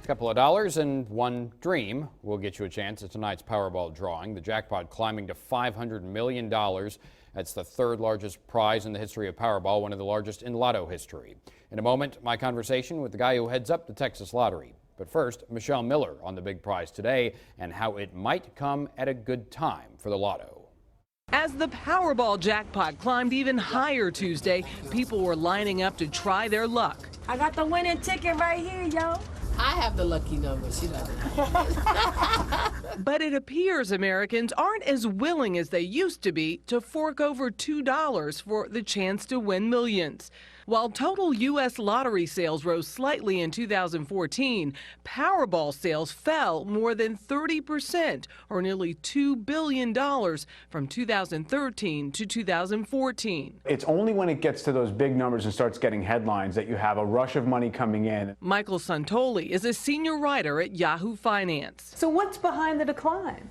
Couple of dollars and one dream will get you a chance at tonight's Powerball drawing. The jackpot climbing to $500 million. That's the third largest prize in the history of Powerball, one of the largest in lotto history. In a moment, my conversation with the guy who heads up the Texas Lottery. But first, Michelle Miller on the big prize today and how it might come at a good time for the lotto. As the Powerball jackpot climbed even higher Tuesday, people were lining up to try their luck. I got the winning ticket right here, yo. I have the lucky number, she doesn't. But it appears Americans aren't as willing as they used to be to fork over $2 for the chance to win millions. While total U.S. lottery sales rose slightly in 2014, Powerball sales fell more than 30%, or nearly $2 billion from 2013 to 2014. It's only when it gets to those big numbers and starts getting headlines that you have a rush of money coming in. Michael Santoli is a senior writer at Yahoo Finance. So what's behind the decline?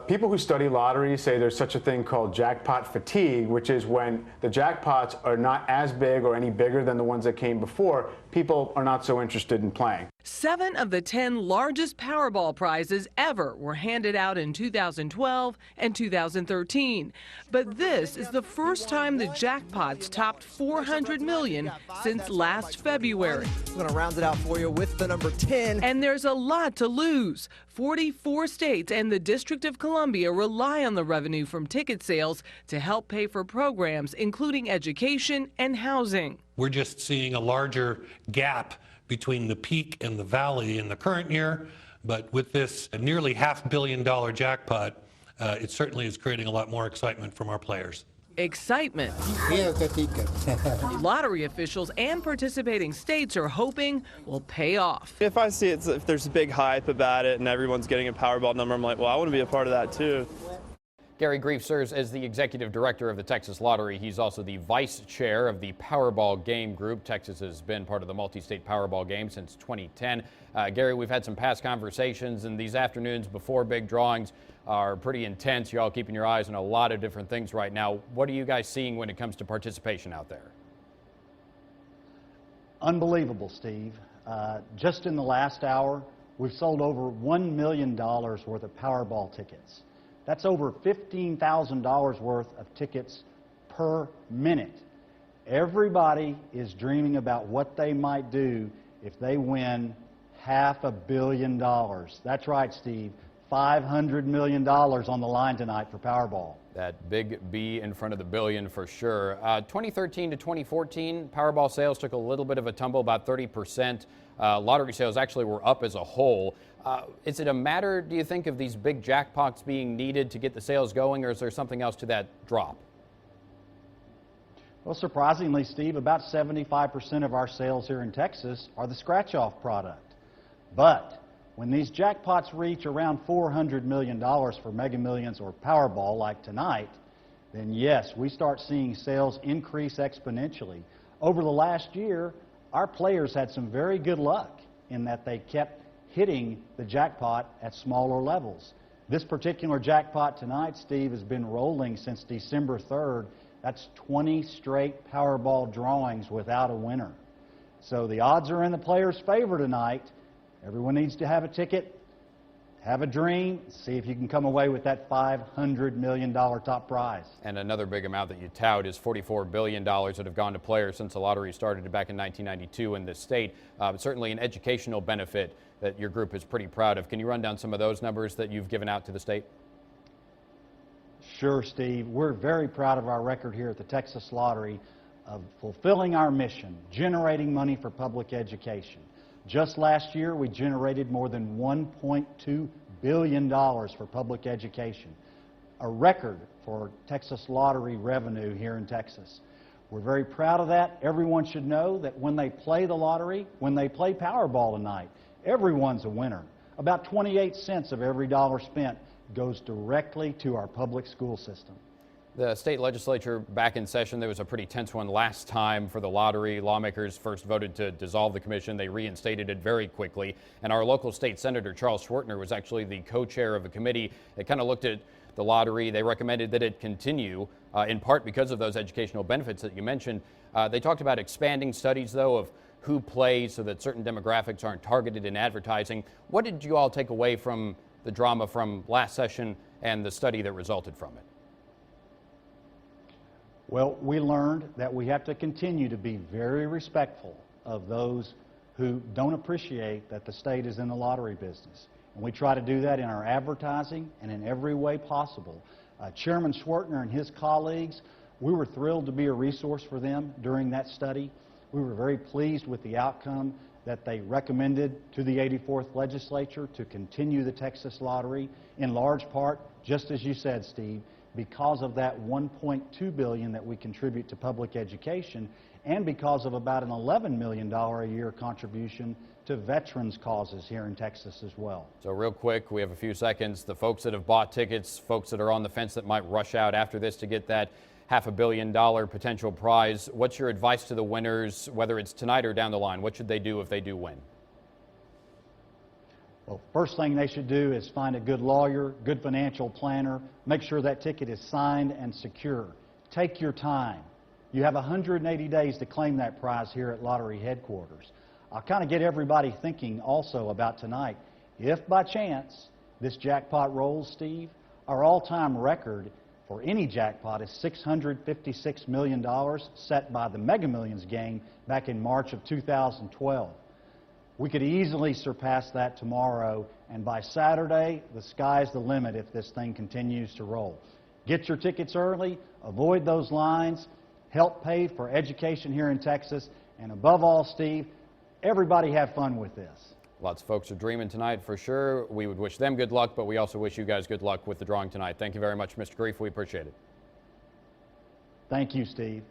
People who study lotteries say there's such a thing called jackpot fatigue, which is when the jackpots are not as big or any bigger than the ones that came before, people are not so interested in playing. 7 of the 10 largest Powerball prizes ever were handed out in 2012 and 2013. But this is the first time the jackpots topped $400 million since last February. I'm going to round it out for you with the number 10. And there's a lot to lose. 44 states and the District of Columbia rely on the revenue from ticket sales to help pay for programs including education and housing. We're just seeing a larger gap between the peak and the valley in the current year, but with this nearly $500 million jackpot, it certainly is creating a lot more excitement from our players. Excitement. Lottery officials and participating states are hoping will pay off. If I see it, if there's a big hype about it and everyone's getting a Powerball number, I'm like, well, I want to be a part of that too. Gary Grief serves as the executive director of the Texas Lottery. He's also the vice chair of the Powerball Game Group. Texas has been part of the multi-state Powerball game since 2010. Gary, we've had some past conversations, and these afternoons before big drawings are pretty intense. You're all keeping your eyes on a lot of different things right now. What are you guys seeing when it comes to participation out there? Unbelievable, Steve. Just in the last hour, we've sold over $1 million worth of Powerball tickets. That's over $15,000 worth of tickets per minute. Everybody is dreaming about what they might do if they win $500 million. That's right, Steve. $500 million on the line tonight for Powerball. That big B in front of the billion for sure. 2013 to 2014, Powerball sales took a little bit of a tumble, about 30%. Lottery sales actually were up as a whole. Is it a matter, do you think, of these big jackpots being needed to get the sales going, or is there something else to that drop? Well, surprisingly, Steve, about 75% of our sales here in Texas are the scratch-off product. But when these jackpots reach around $400 million for Mega Millions or Powerball like tonight, then yes, we start seeing sales increase exponentially. Over the last year, our players had some very good luck in that they kept hitting the jackpot at smaller levels. This particular jackpot tonight, Steve, has been rolling since December 3rd. That's 20 straight Powerball drawings without a winner. So the odds are in the players' favor tonight. Everyone needs to have a ticket, have a dream, see if you can come away with that $500 million top prize. And another big amount that you tout is $44 billion that have gone to players since the lottery started back in 1992 in this state. Certainly an educational benefit that your group is pretty proud of. Can you run down some of those numbers that you've given out to the state? Sure, Steve. We're very proud of our record here at the Texas Lottery of fulfilling our mission, generating money for public education. Just last year, we generated more than $1.2 billion for public education, a record for Texas Lottery revenue here in Texas. We're very proud of that. Everyone should know that when they play the lottery, when they play Powerball tonight, everyone's a winner. About 28 cents of every dollar spent goes directly to our public school system. The state legislature back in session. There was a pretty tense one last time for the lottery. Lawmakers first voted to dissolve the commission. They reinstated it very quickly. And our local state senator, Charles Schwartner, was actually the co-chair of a committee that kind of looked at the lottery. They recommended that it continue, in part because of those educational benefits that you mentioned. They talked about expanding studies, though, of who plays so that certain demographics aren't targeted in advertising. What did you all take away from the drama from last session and the study that resulted from it? Well, we learned that we have to continue to be very respectful of those who don't appreciate that the state is in the lottery business. And we try to do that in our advertising and in every way possible. Chairman Schwertner and his colleagues, we were thrilled to be a resource for them during that study. We were very pleased with the outcome that they recommended to the 84th legislature to continue the Texas lottery, in large part, just as you said, Steve, because of that $1.2 billion that we contribute to public education, and because of about an $11 million a year contribution to veterans causes here in Texas as well. So real quick, we have a few seconds. The folks that have bought tickets, folks that are on the fence that might rush out after this to get that $500 million potential prize, what's your advice to the winners, whether it's tonight or down the line? What should they do if they do win? Well, first thing they should do is find a good lawyer, good financial planner, make sure that ticket is signed and secure. Take your time. You have 180 days to claim that prize here at Lottery headquarters. I'll kind of get everybody thinking also about tonight. If by chance this jackpot rolls, Steve, our all-time record for any jackpot is $656 million set by the Mega Millions game back in March of 2012. We could easily surpass that tomorrow, and by Saturday, the sky's the limit if this thing continues to roll. Get your tickets early, avoid those lines, help pay for education here in Texas, and above all, Steve, everybody have fun with this. Lots of folks are dreaming tonight for sure. We would wish them good luck, but we also wish you guys good luck with the drawing tonight. Thank you very much, Mr. Grief. We appreciate it. Thank you, Steve.